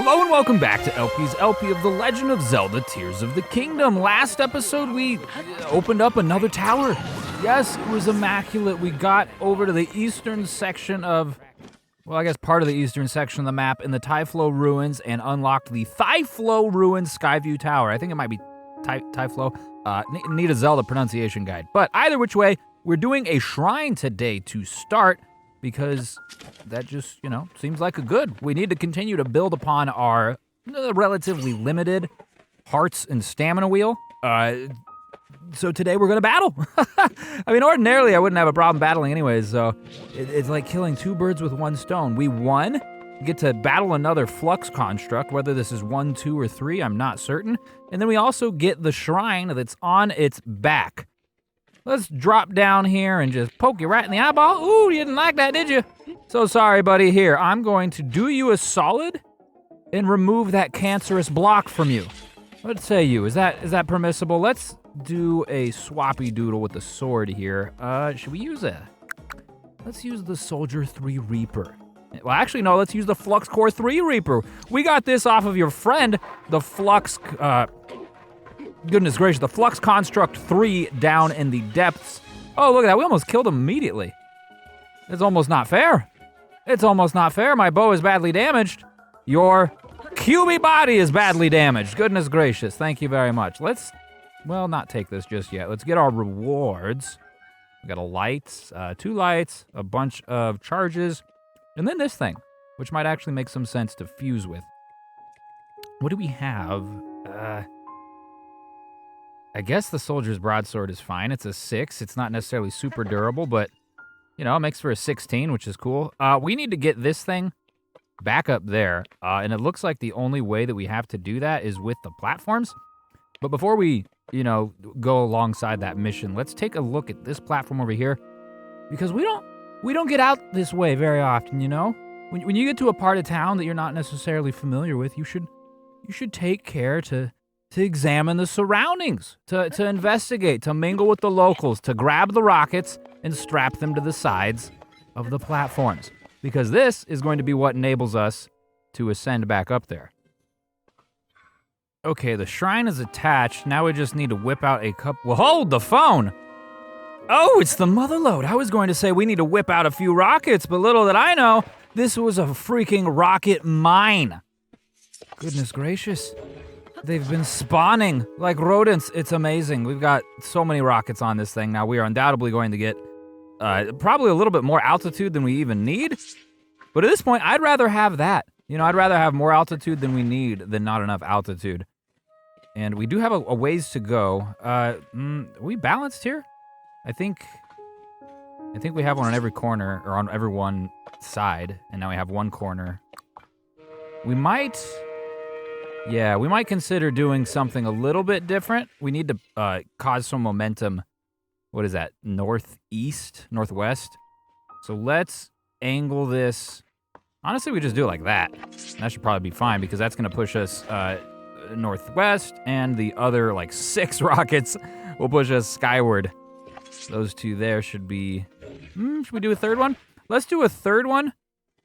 Hello and welcome back to LP's LP of The Legend of Zelda Tears of the Kingdom. Last episode we opened up another tower. Yes, it was immaculate. We got over to the eastern section of, well, I guess part of the eastern section of the map in the Typhlo Ruins and unlocked the Typhlo Ruins Skyview Tower. I think it might be Typhlo. Need a Zelda pronunciation guide. But either which way, we're doing a shrine today to start because that just, seems like a good. We need to continue to build upon our relatively limited hearts and stamina wheel. So today we're gonna battle. I mean, ordinarily I wouldn't have a problem battling anyways, so it's like killing two birds with one stone. We won, get to battle another Flux Construct, whether this is 1, 2, or 3, I'm not certain. And then we also get the shrine that's on its back. Let's drop down here and just poke you right in the eyeball. Ooh, you didn't like that, did you? So sorry, buddy. Here, I'm going to do you a solid and remove that cancerous block from you. What say you? Is that permissible? Let's do a swappy doodle with the sword here. Should we use let's use the Soldier 3 Reaper. Well, actually, no, let's use the Flux Core 3 Reaper. We got this off of your friend, the Flux, goodness gracious, the Flux Construct 3 down in the depths. Oh, look at that, we almost killed him immediately. It's almost not fair. It's almost not fair, my bow is badly damaged. Your QB body is badly damaged. Goodness gracious, thank you very much. Let's, well, not take this just yet. Let's get our rewards. We got a light, 2 lights, a bunch of charges, and then this thing, which might actually make some sense to fuse with. What do we have? I guess the Soldier's Broadsword is fine. It's a 6. It's not necessarily super durable, but, it makes for a 16, which is cool. We need to get this thing back up there, and it looks like the only way that we have to do that is with the platforms. But before we, go alongside that mission, let's take a look at this platform over here, because we don't get out this way very often, When you get to a part of town that you're not necessarily familiar with, you should take care to examine the surroundings, to investigate, to mingle with the locals, to grab the rockets and strap them to the sides of the platforms. Because this is going to be what enables us to ascend back up there. Okay, the shrine is attached. Now we just need to whip out a couple. Well, hold the phone! Oh, it's the motherlode. I was going to say we need to whip out a few rockets, but little did I know, this was a freaking rocket mine. Goodness gracious. They've been spawning like rodents. It's amazing. We've got so many rockets on this thing now. We are undoubtedly going to get probably a little bit more altitude than we even need. But at this point, I'd rather have that. I'd rather have more altitude than we need than not enough altitude. And we do have a ways to go. Are we balanced here? I think we have one on every corner, or on every one side. And now we have one corner. We might consider doing something a little bit different. We need to cause some momentum. What is that? Northwest? So let's angle this. Honestly, we just do it like that. That should probably be fine because that's going to push us northwest, and the other 6 rockets will push us skyward. Those 2 there should be... should we do a third one? Let's do a third one,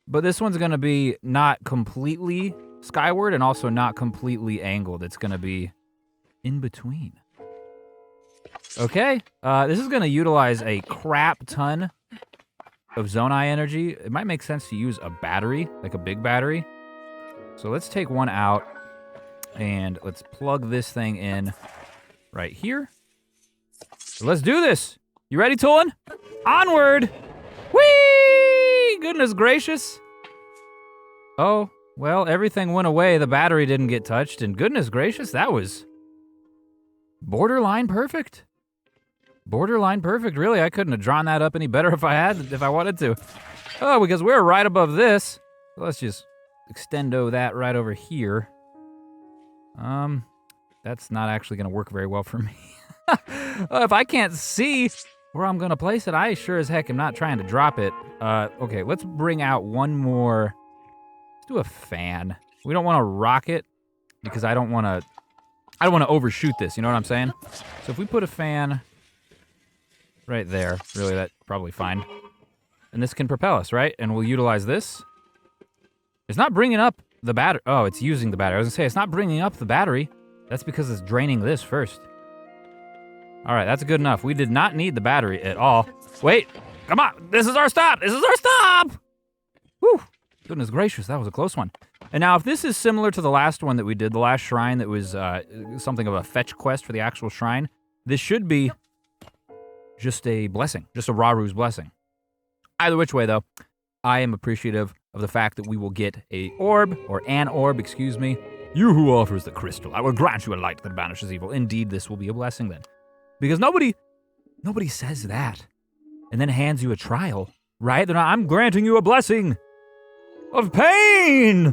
but this one's going to be not completely skyward and also not completely angled. It's going to be in between. Okay, this is going to utilize a crap ton of Zonai energy. It might make sense to use a battery, like a big battery. So let's take one out and let's plug this thing in right here. So let's do this. You ready, Tolan? Onward! Whee! Goodness gracious. Oh, well, everything went away. The battery didn't get touched, and goodness gracious, that was borderline perfect. Borderline perfect, really. I couldn't have drawn that up any better if I wanted to. Oh, because we're right above this. Let's just extendo that right over here. That's not actually going to work very well for me. If I can't see where I'm going to place it, I sure as heck am not trying to drop it. Okay, let's bring out one more. Let's do a fan. We don't want to rocket because I don't want to overshoot this, you know what I'm saying? So if we put a fan right there, really, that's probably fine. And this can propel us, right? And we'll utilize this. It's not bringing up the battery. Oh, it's using the battery. I was gonna say, it's not bringing up the battery. That's because it's draining this first. All right, that's good enough. We did not need the battery at all. Wait, come on. This is our stop. This is our stop. Whew. Goodness gracious, that was a close one. And now if this is similar to the last one that we did, the last shrine that was something of a fetch quest for the actual shrine, this should be just a blessing, just a Raru's blessing. Either which way though, I am appreciative of the fact that we will get a orb, or an orb, excuse me. You who offers the crystal, I will grant you a light that banishes evil. Indeed, this will be a blessing then. Because nobody says that and then hands you a trial, right? They're not, I'm granting you a blessing of pain!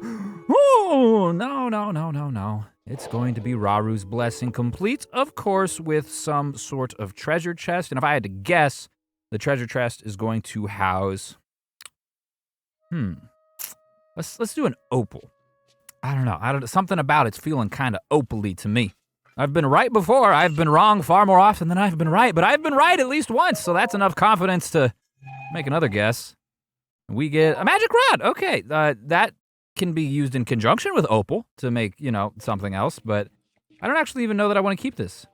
Oh, no. It's going to be Raru's blessing, complete, of course, with some sort of treasure chest. And if I had to guess, the treasure chest is going to house... Let's do an opal. I don't know. Something about it's feeling kind of opal-y to me. I've been right before. I've been wrong far more often than I've been right. But I've been right at least once, so that's enough confidence to make another guess. We get a magic rod. Okay, that can be used in conjunction with opal to make, something else, but I don't actually even know that I want to keep this.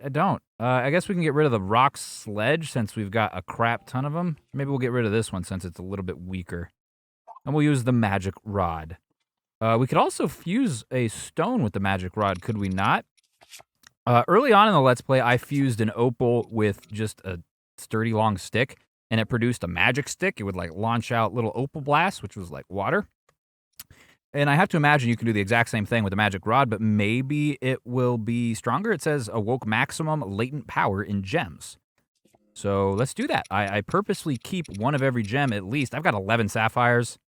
I don't. I guess we can get rid of the rock sledge since we've got a crap ton of them. Maybe we'll get rid of this one since it's a little bit weaker. And we'll use the magic rod. We could also fuse a stone with the magic rod, could we not? Early on in the Let's Play, I fused an opal with just a sturdy long stick, and it produced a magic stick. It would launch out little opal blasts, which was like water. And I have to imagine you can do the exact same thing with the magic rod, but maybe it will be stronger. It says awoke maximum latent power in gems. So let's do that. I purposely keep one of every gem at least. I've got 11 sapphires.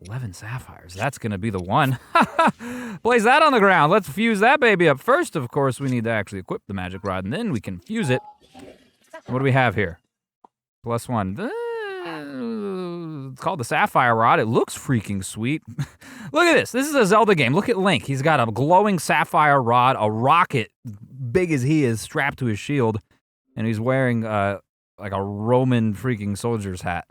11 sapphires. That's going to be the one. Place that on the ground. Let's fuse that baby up. First, of course, we need to actually equip the magic rod, and then we can fuse it. What do we have here? +1. It's called the Sapphire Rod. It looks freaking sweet. Look at this. This is a Zelda game. Look at Link. He's got a glowing sapphire rod, a rocket big as he is strapped to his shield, and he's wearing like a Roman freaking soldier's hat.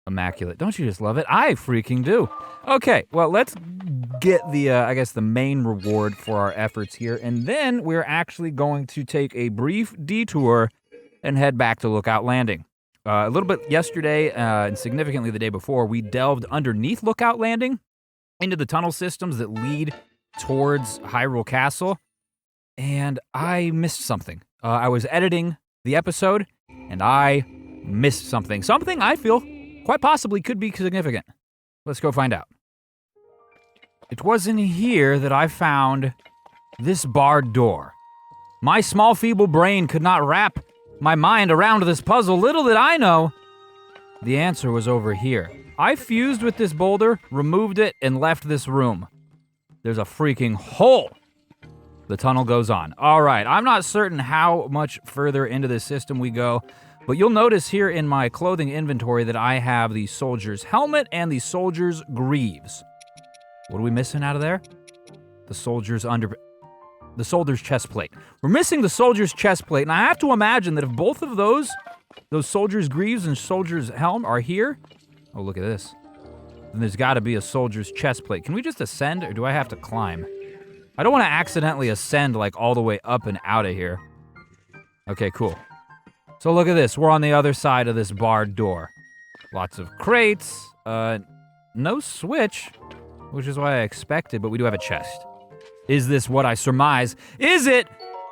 Immaculate. Don't you just love it? I freaking do. Okay, well, let's get the, I guess, the main reward for our efforts here, and then we're actually going to take a brief detour and head back to Lookout Landing. A little bit yesterday, and significantly the day before, we delved underneath Lookout Landing into the tunnel systems that lead towards Hyrule Castle, and I missed something. I was editing the episode, and I missed something. Something I feel quite possibly could be significant. Let's go find out. It was in here that I found this barred door. My small feeble brain could not wrap my mind around this puzzle. Little did I know, the answer was over here. I fused with this boulder, removed it, and left this room. There's a freaking hole. The tunnel goes on. All right, I'm not certain how much further into this system we go, but you'll notice here in my clothing inventory that I have the soldier's helmet and the soldier's greaves. What are we missing out of there? The soldier's chest plate. We're missing the soldier's chest plate, and I have to imagine that if both of those soldier's greaves and soldier's helm are here, oh, look at this, then there's got to be a soldier's chest plate. Can we just ascend, or do I have to climb? I don't want to accidentally ascend all the way up and out of here. Okay, cool. So look at this. We're on the other side of this barred door. Lots of crates. No switch, which is what I expected, but we do have a chest. Is this what I surmise? Is it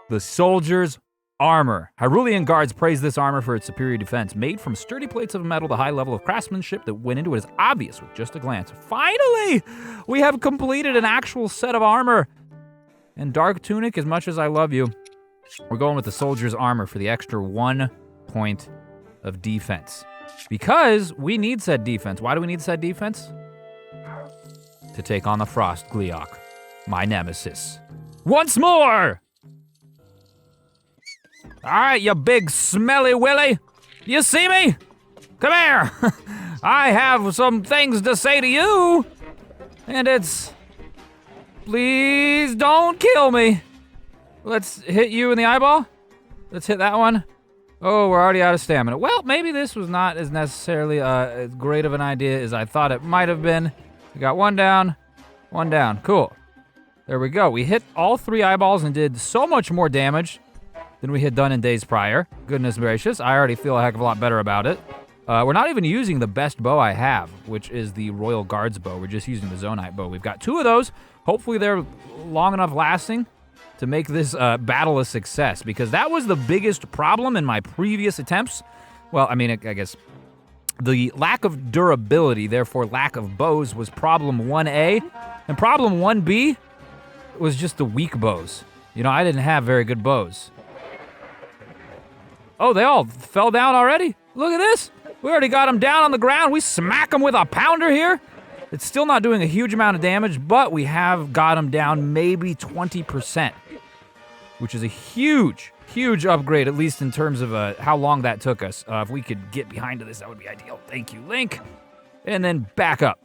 the soldier's armor? Hyrulean guards praise this armor for its superior defense. Made from sturdy plates of metal, the high level of craftsmanship that went into it is obvious with just a glance. Finally, we have completed an actual set of armor. And Dark Tunic, as much as I love you, we're going with the soldier's armor for the extra 1 point of defense. Because we need said defense. Why do we need said defense? To take on the Frost Gleeok, my nemesis. Once more! All right, you big smelly willy. You see me? Come here. I have some things to say to you. And it's, please don't kill me. Let's hit you in the eyeball. Let's hit that one. Oh, we're already out of stamina. Well, maybe this was not as necessarily as great of an idea as I thought it might have been. We got one down, one down. Cool. There we go. We hit all 3 eyeballs and did so much more damage than we had done in days prior. Goodness gracious, I already feel a heck of a lot better about it. We're not even using the best bow I have, which is the Royal Guards bow. We're just using the Zonite bow. We've got 2 of those. Hopefully they're long enough lasting to make this battle a success, because that was the biggest problem in my previous attempts. Well, I mean, I guess the lack of durability, therefore lack of bows, was problem 1A, and problem 1B was just the weak bows. You know, I didn't have very good bows. Oh, they all fell down already? Look at this. We already got them down on the ground. We smack them with a pounder here. It's still not doing a huge amount of damage, but we have got them down maybe 20%, which is a huge, huge upgrade, at least in terms of how long that took us. If we could get behind this, that would be ideal. Thank you, Link. And then back up.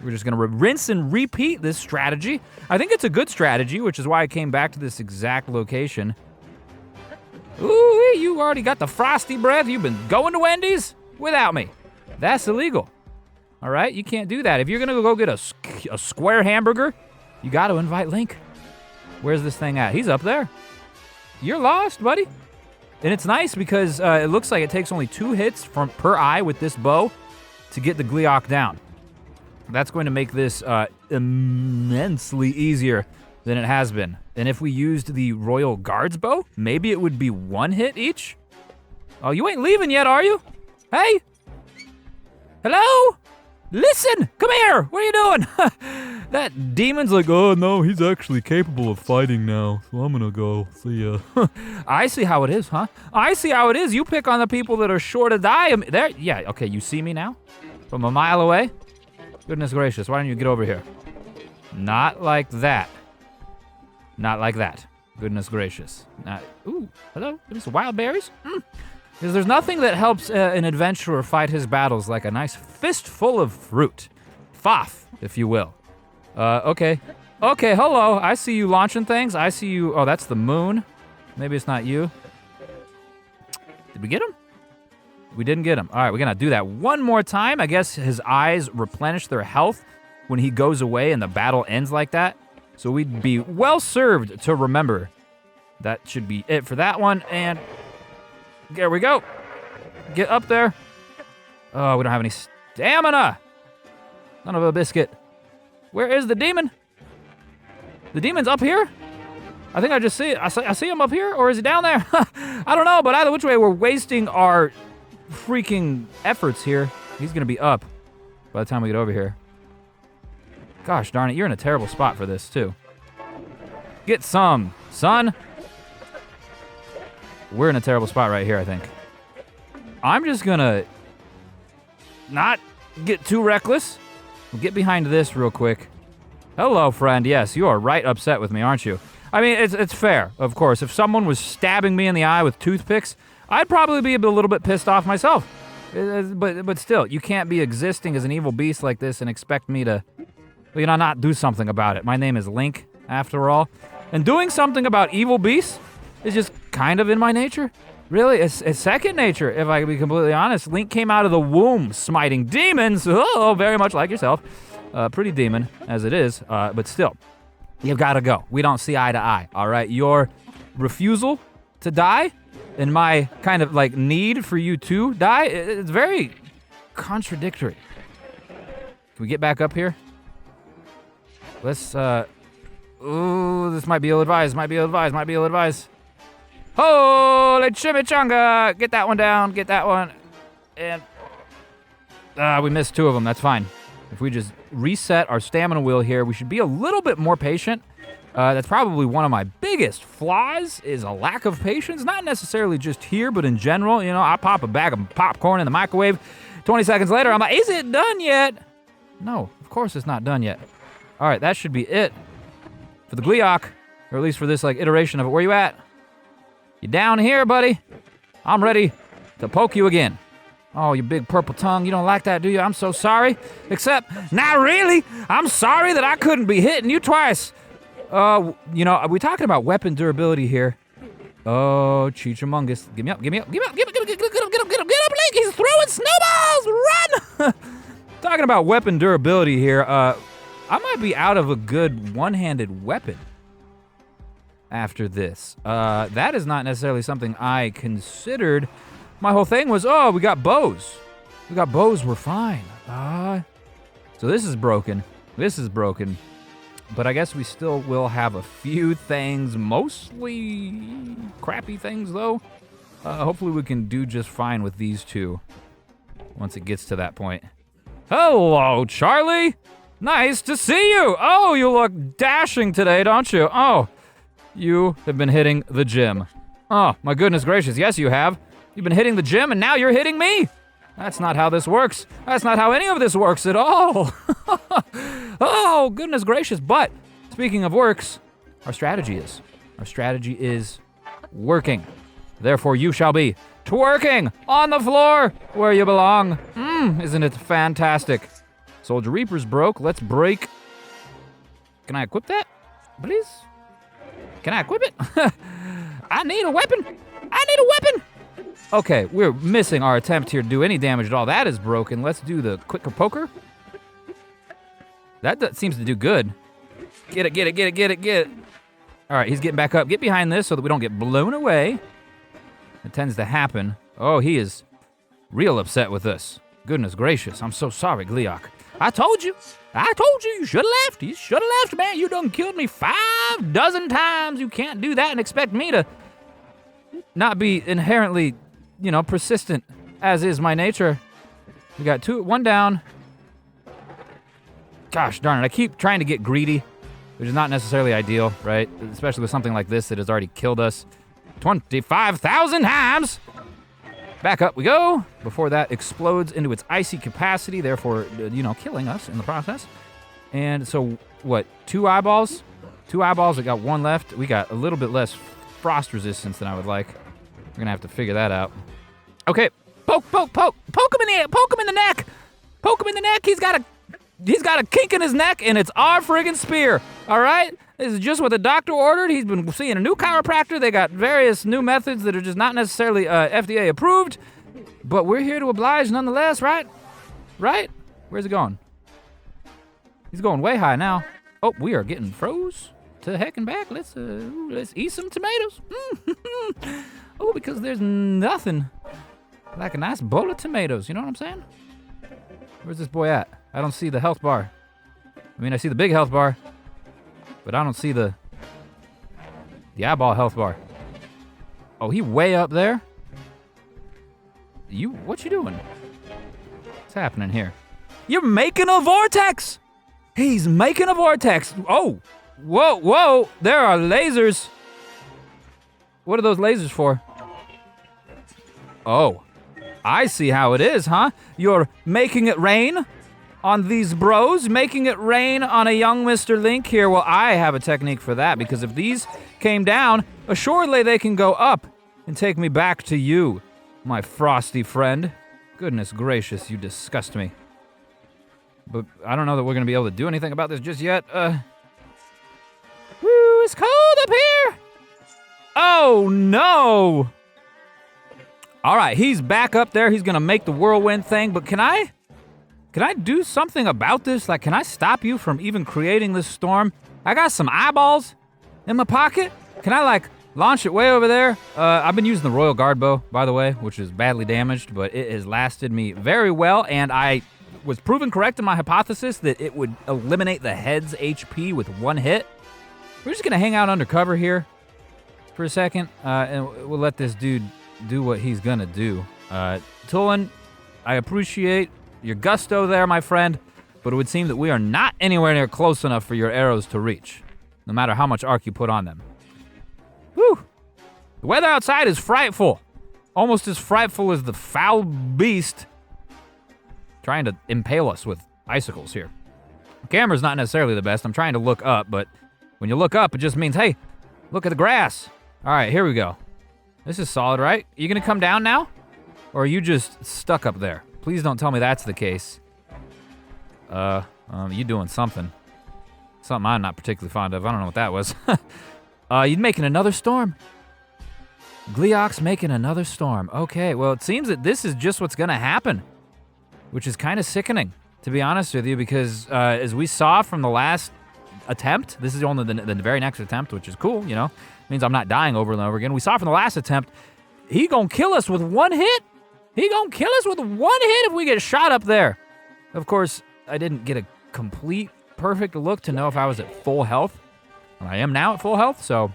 We're just going to rinse and repeat this strategy. I think it's a good strategy, which is why I came back to this exact location. Ooh, you already got the frosty breath. You've been going to Wendy's without me. That's illegal. All right, you can't do that. If you're going to go get a square hamburger, you got to invite Link. Where's this thing at? He's up there. You're lost, buddy. And it's nice because it looks like it takes only 2 hits per eye with this bow to get the Gleeok down. That's going to make this immensely easier than it has been. And if we used the Royal Guards bow, maybe it would be 1 hit each. Oh, you ain't leaving yet, are you? Hey? Hello? Listen, come here. What are you doing? That demon's like, oh no, he's actually capable of fighting now, so I'm gonna go. See ya. I see how it is, huh? I see how it is. You pick on the people that are sure to die. There, yeah, okay, you see me now? From a mile away? Goodness gracious, why don't you get over here? Not like that. Not like that. Goodness gracious. Ooh, hello, there's wild berries? Because there's nothing that helps an adventurer fight his battles like a nice fistful of fruit. Faff, if you will. Okay. Okay, hello. I see you launching things. I see you. Oh, that's the moon. Maybe it's not you. Did we get him? We didn't get him. All right, we're going to do that one more time. I guess his eyes replenish their health when he goes away and the battle ends like that. So we'd be well served to remember. That should be it for that one. And there we go. Get up there. Oh, we don't have any stamina. Son of a biscuit. Where is the demon? The demon's up here? I think I just see it. I see him up here, or is he down there? I don't know, but either which way, we're wasting our freaking efforts here. He's going to be up by the time we get over here. Gosh darn it, you're in a terrible spot for this, too. Get some, son. We're in a terrible spot right here, I think. I'm just going to not get too reckless. We'll get behind this real quick. Hello, friend. Yes, you are right upset with me, aren't you? I mean, it's fair, of course. If someone was stabbing me in the eye with toothpicks, I'd probably be a little bit pissed off myself. But still, you can't be existing as an evil beast like this and expect me to, you know, not do something about it. My name is Link, after all. And doing something about evil beasts is just kind of in my nature. Really, it's second nature, if I can be completely honest. Link came out of the womb smiting demons. Oh, very much like yourself. Pretty demon, as it is, but still. You've got to go. We don't see eye to eye, all right? Your refusal to die and my kind of like need for you to die, it's very contradictory. Can we get back up here? Let's, ooh, this might be ill-advised, might be ill-advised. Holy chimichanga! Get that one down, get that one. And, we missed 2 of them, that's fine. If we just reset our stamina wheel here, we should be a little bit more patient. That's probably one of my biggest flaws, is a lack of patience. Not necessarily just here, but in general. You know, I pop a bag of popcorn in the microwave. 20 seconds later, I'm like, is it done yet? No, of course it's not done yet. All right, that should be it for the Gleeok, or at least for this like iteration of it. Where you at? You down here, buddy? I'm ready to poke you again. Oh, you big purple tongue. You don't like that, do you? I'm so sorry. Except, not really. I'm sorry that I couldn't be hitting you twice. You know, are we talking about weapon durability here? Oh, Cheechamungus. Give me up, give me up, give me up, get up, Link! He's throwing snowballs! Run! Talking about weapon durability here, I might be out of a good one-handed weapon after this. That is not necessarily something I considered. My whole thing was, oh, we got bows. We got bows, we're fine. So this is broken. This is broken. But I guess we still will have a few things, mostly crappy things though. Hopefully we can do just fine with these two once it gets to that point. Hello, Charlie. Nice to see you. Oh, you look dashing today, don't you? Oh, you have been hitting the gym. Oh, my goodness gracious. Yes, you have. You've been hitting the gym and now you're hitting me. That's not how this works. That's not how any of this works at all. Oh, goodness gracious. But speaking of works, our strategy is working. Therefore, you shall be twerking on the floor where you belong. Isn't it fantastic? Soldier Reaper's broke. Let's break. Can I equip that, please? Can I equip it? I need a weapon. I need a weapon. Okay, we're missing our attempt here to do any damage at all. That is broken. Let's do the quicker poker. That seems to do good. Get it, get it, get it, get it, get it. All right, he's getting back up. Get behind this so that we don't get blown away. It tends to happen. Oh, he is real upset with us. Goodness gracious, I'm so sorry, Gleeok. I told you, you should have left. You should have left, man. You done killed me 5 dozen times. You can't do that and expect me to not be inherently, persistent, as is my nature. We got 1 down. Gosh darn it, I keep trying to get greedy, which is not necessarily ideal, right? Especially with something like this that has already killed us 25,000 times. Back up we go, before that explodes into its icy capacity, therefore, killing us in the process. And so, what, 2 eyeballs? 2 eyeballs, we got 1 left. We got a little bit less frost resistance than I would like. We're gonna have to figure that out. Okay, poke. Poke him in the neck. Poke him in the neck. He's got a kink in his neck, and it's our friggin' spear. All right, this is just what the doctor ordered. He's been seeing a new chiropractor. They got various new methods that are just not necessarily FDA approved, but we're here to oblige nonetheless, right? Right? Where's it going? He's going way high now. Oh, we are getting froze to heck and back. Let's eat some tomatoes. Oh, because there's nothing like a nice bowl of tomatoes. You know what I'm saying? Where's this boy at? I don't see the health bar. I mean, I see the big health bar, but I don't see the eyeball health bar. Oh, he way up there? What you doing? What's happening here? You're making a vortex! He's making a vortex. Oh, whoa, there are lasers. What are those lasers for? Oh, I see how it is, huh? You're making it rain on these bros, making it rain on a young Mr. Link here. Well, I have a technique for that, because if these came down, assuredly they can go up and take me back to you, my frosty friend. Goodness gracious, you disgust me. But I don't know that we're gonna be able to do anything about this just yet. Woo, it's cold up here. Oh no! All right, he's back up there. He's gonna make the whirlwind thing, but can I do something about this? Like, can I stop you from even creating this storm? I got some eyeballs in my pocket. Can I, launch it way over there? I've been using the Royal Guard bow, by the way, which is badly damaged, but it has lasted me very well, and I was proven correct in my hypothesis that it would eliminate the head's HP with 1 hit. We're just gonna hang out under cover here for a second, and we'll let this dude do what he's gonna do. Tulin, I appreciate your gusto there, my friend, but it would seem that we are not anywhere near close enough for your arrows to reach, no matter how much arc you put on them. Whew! The weather outside is frightful. Almost as frightful as the foul beast trying to impale us with icicles here. The camera's not necessarily the best. I'm trying to look up, but when you look up, it just means, hey, look at the grass. All right, here we go. This is solid, right? Are you gonna come down now? Or are you just stuck up there? Please don't tell me that's the case. You doing something. Something I'm not particularly fond of. I don't know what that was. You making another storm. Gleeok's making another storm. Okay, well, it seems that this is just what's gonna happen, which is kind of sickening, to be honest with you, because as we saw from the last attempt, this is only the very next attempt, which is cool, you know? Means I'm not dying over and over again. We saw from the last attempt, he gonna kill us with one hit. He gonna kill us with one hit if we get shot up there. Of course, I didn't get a complete perfect look to know if I was at full health. I am now at full health, so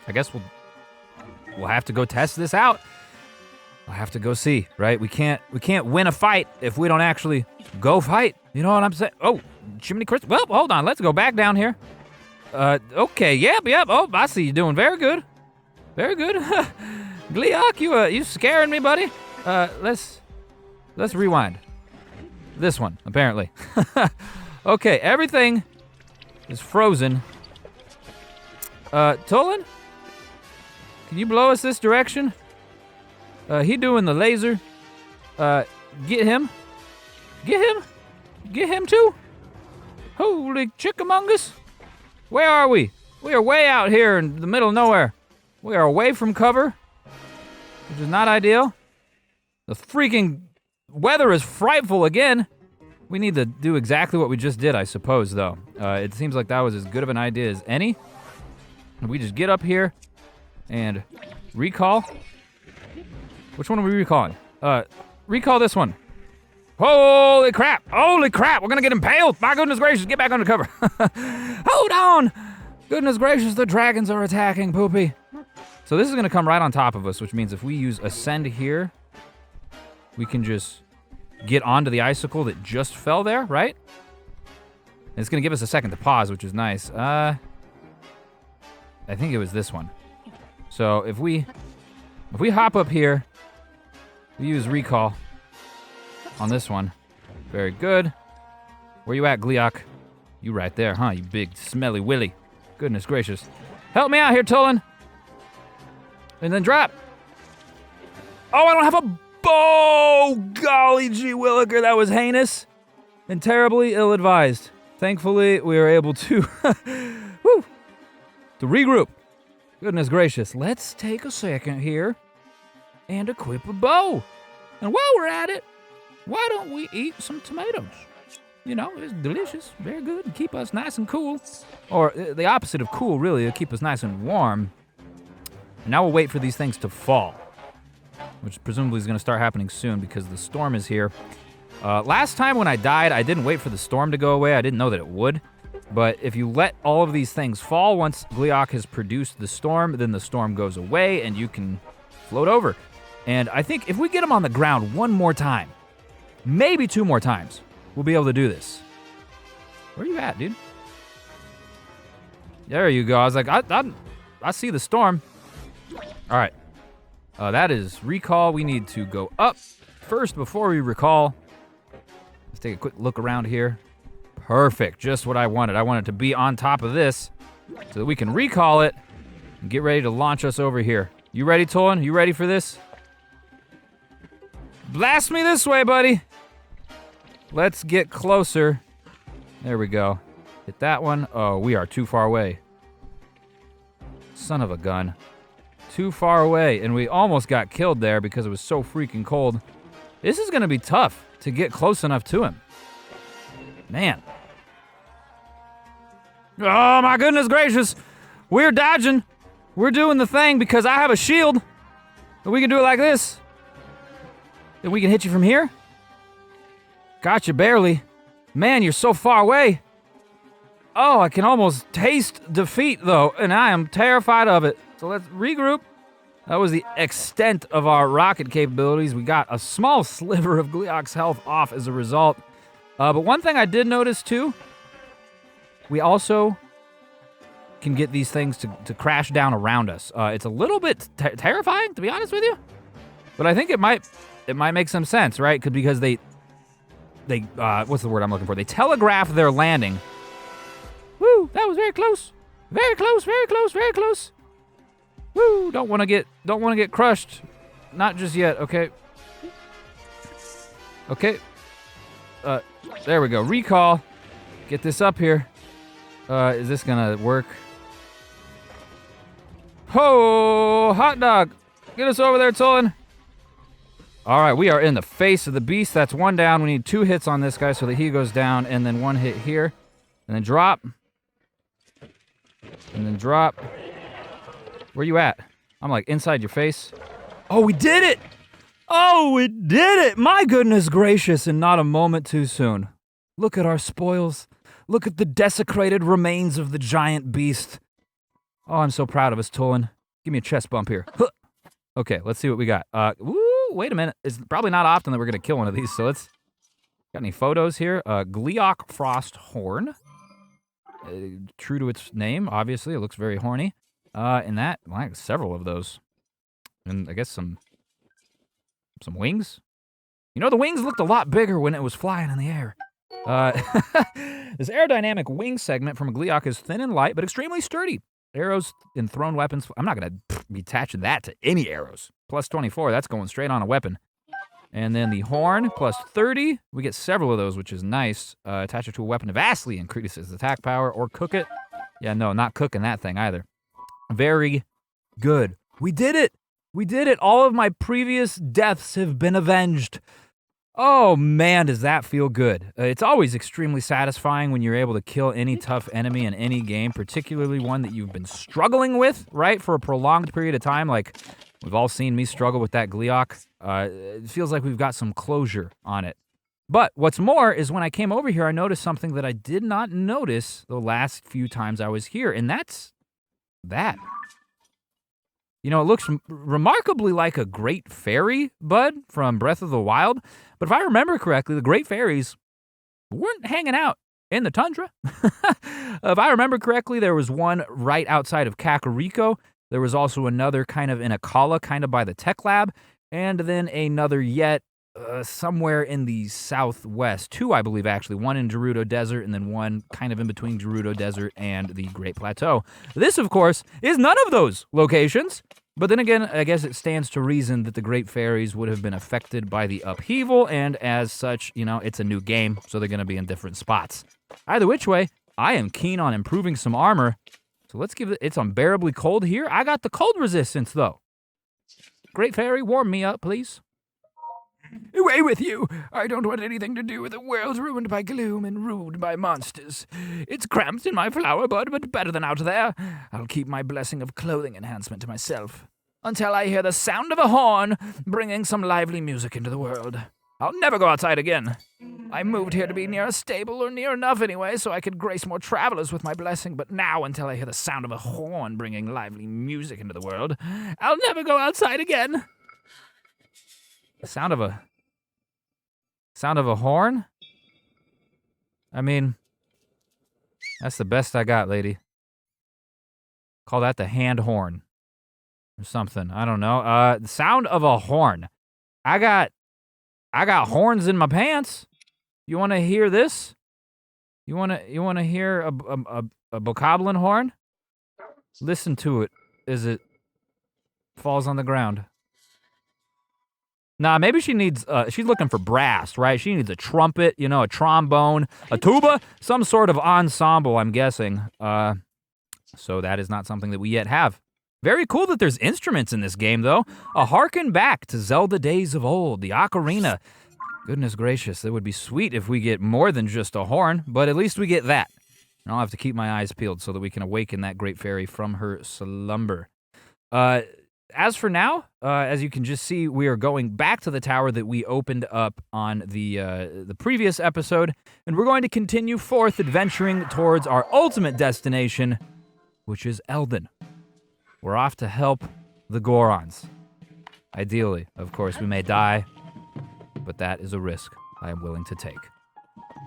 I guess we'll have to go test this out. I'll have to go see, right? We can't win a fight if we don't actually go fight. You know what I'm saying? Oh, Chimney Chris. Well, hold on. Let's go back down here. Okay. Yep. Oh, I see you doing very good. Very good. Gleeok, you scaring me, buddy. Let's rewind. This one, apparently. Okay, everything is frozen. Tolan? Can you blow us this direction? He doing the laser. Get him. Get him too. Holy chickamungus. Where are we? We are way out here in the middle of nowhere. We are away from cover, which is not ideal. The freaking weather is frightful again. We need to do exactly what we just did, I suppose, though. It seems like that was as good of an idea as any. We just get up here and recall. Which one are we recalling? Recall this one. Holy crap! Holy crap! We're gonna get impaled! My goodness gracious, get back under cover. Hold on! Goodness gracious, the dragons are attacking, Poopy. So this is gonna come right on top of us, which means if we use Ascend here, we can just get onto the icicle that just fell there, right? And it's gonna give us a second to pause, which is nice. I think it was this one. So if we hop up here, we use recall on this one. Very good. Where you at, Gleeok? You right there, huh? You big smelly willy. Goodness gracious. Help me out here, Tolan. And then drop. Oh, I don't have a bow! Golly gee williker, that was heinous and terribly ill-advised. Thankfully, we were able to to regroup. Goodness gracious. Let's take a second here and equip a bow. And while we're at it, why don't we eat some tomatoes? You know, it's delicious, very good, and keep us nice and cool. Or the opposite of cool, really, it'll keep us nice and warm. And now we'll wait for these things to fall, which presumably is going to start happening soon because the storm is here. Last time when I died, I didn't wait for the storm to go away. I didn't know that it would. But if you let all of these things fall, once Gleeok has produced the storm, then the storm goes away and you can float over. And I think if we get him on the ground one more time, maybe two more times, we'll be able to do this. Where you at, dude? There you go. I was like, I see the storm. All right. That is recall. We need to go up first before we recall. Let's take a quick look around here. Perfect. Just what I wanted. I wanted to be on top of this so that we can recall it and get ready to launch us over here. You ready, Tolan? You ready for this? Blast me this way, buddy. Let's get closer. There we go. Hit that one. Oh, we are too far away. Son of a gun. Too far away, and we almost got killed there because it was so freaking cold. This is going to be tough to get close enough to him. Man. Oh, my goodness gracious. We're dodging. We're doing the thing because I have a shield. And we can do it like this. And we can hit you from here. Gotcha, barely. Man, you're so far away. Oh, I can almost taste defeat, though, and I am terrified of it. So let's regroup. That was the extent of our rocket capabilities. We got a small sliver of Gleeok's health off as a result. But one thing I did notice, too, we also can get these things to crash down around us. It's a little bit terrifying, to be honest with you. But I think it might make some sense, right? Because they what's the word I'm looking for? They telegraph their landing. Woo, that was very close. Very close, very close, very close. Woo, don't want to get crushed. Not just yet, okay. Okay. There we go. Recall. Get this up here. Is this gonna work? Oh, hot dog. Get us over there, Tolan. All right, we are in the face of the beast. That's one down. We need 2 hits on this guy so that he goes down, and then 1 hit here. And then drop. And then drop. Where you at? I'm like inside your face. Oh, we did it! Oh, we did it! My goodness gracious, and not a moment too soon. Look at our spoils. Look at the desecrated remains of the giant beast. Oh, I'm so proud of us, Tolan. Give me a chest bump here. Huh. Okay, let's see what we got. Wait a minute. It's probably not often that we're going to kill one of these, so let's... Got any photos here? Gleeok Frost Horn. True to its name, obviously. It looks very horny. And that, like, several of those. And I guess some wings? You know, the wings looked a lot bigger when it was flying in the air. This aerodynamic wing segment from a Gleeok is thin and light, but extremely sturdy. Arrows and thrown weapons. I'm not going to be attaching that to any arrows. Plus 24, that's going straight on a weapon. And then the horn, plus 30. We get several of those, which is nice. Attach it to a weapon vastly increases attack power, or cook it. Yeah, no, not cooking that thing either. Very good. We did it! We did it! All of my previous deaths have been avenged. Oh man, does that feel good. It's always extremely satisfying when you're able to kill any tough enemy in any game, particularly one that you've been struggling with, right, for a prolonged period of time. Like, we've all seen me struggle with that Gleeok. It feels like we've got some closure on it. But what's more is when I came over here, I noticed something that I did not notice the last few times I was here, and that's that. You know, it looks remarkably like a great fairy bud from Breath of the Wild, but if I remember correctly, the great fairies weren't hanging out in the tundra. If I remember correctly, there was one right outside of Kakariko. There was also another kind of in Akala, kind of by the tech lab, and then another yet somewhere in the southwest. 2, I believe, actually. One in Gerudo Desert, and then one kind of in between Gerudo Desert and the Great Plateau. This, of course, is none of those locations. But then again, I guess it stands to reason that the Great Fairies would have been affected by the upheaval, and as such, you know, it's a new game, so they're going to be in different spots. Either which way, I am keen on improving some armor. So let's give it... It's unbearably cold here. I got the cold resistance, though. Great Fairy, warm me up, please. Away with you! I don't want anything to do with a world ruined by gloom and ruled by monsters. It's cramped in my flower bud, but better than out there. I'll keep my blessing of clothing enhancement to myself, until I hear the sound of a horn, bringing some lively music into the world. I'll never go outside again. I moved here to be near a stable, or near enough anyway, so I could grace more travelers with my blessing, but now, until I hear the sound of a horn bringing lively music into the world, I'll never go outside again. The sound of a horn? I mean, that's the best I got, lady. Call that the hand horn. Or something. I don't know. The sound of a horn. I got horns in my pants. You want to hear this? You want to hear a bokoblin horn? Listen to it as it falls on the ground. Nah, maybe she needs, she's looking for brass, right? She needs a trumpet, you know, a trombone, a tuba, some sort of ensemble, I'm guessing. So that is not something that we yet have. Very cool that there's instruments in this game, though. A harken back to Zelda days of old, the ocarina. Goodness gracious, it would be sweet if we get more than just a horn, but at least we get that. And I'll have to keep my eyes peeled so that we can awaken that great fairy from her slumber. As for now, as you can just see, we are going back to the tower that we opened up on the previous episode, and we're going to continue forth adventuring towards our ultimate destination, which is Eldin. We're off to help the Gorons. Ideally, of course, we may die, but that is a risk I am willing to take.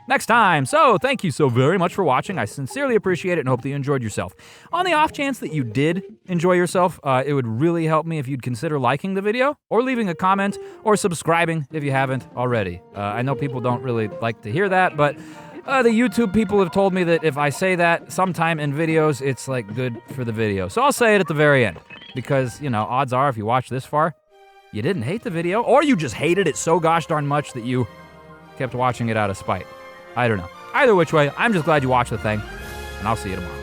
Next time. So thank you so very much for watching. I sincerely appreciate it and hope that you enjoyed yourself. On the off chance that you did enjoy yourself, it would really help me if you'd consider liking the video or leaving a comment or subscribing if you haven't already. I know people don't really like to hear that, but the YouTube people have told me that if I say that sometime in videos, it's like good for the video. So I'll say it at the very end because, you know, odds are if you watch this far, you didn't hate the video or you just hated it so gosh darn much that you kept watching it out of spite. I don't know. Either which way, I'm just glad you watched the thing, and I'll see you tomorrow.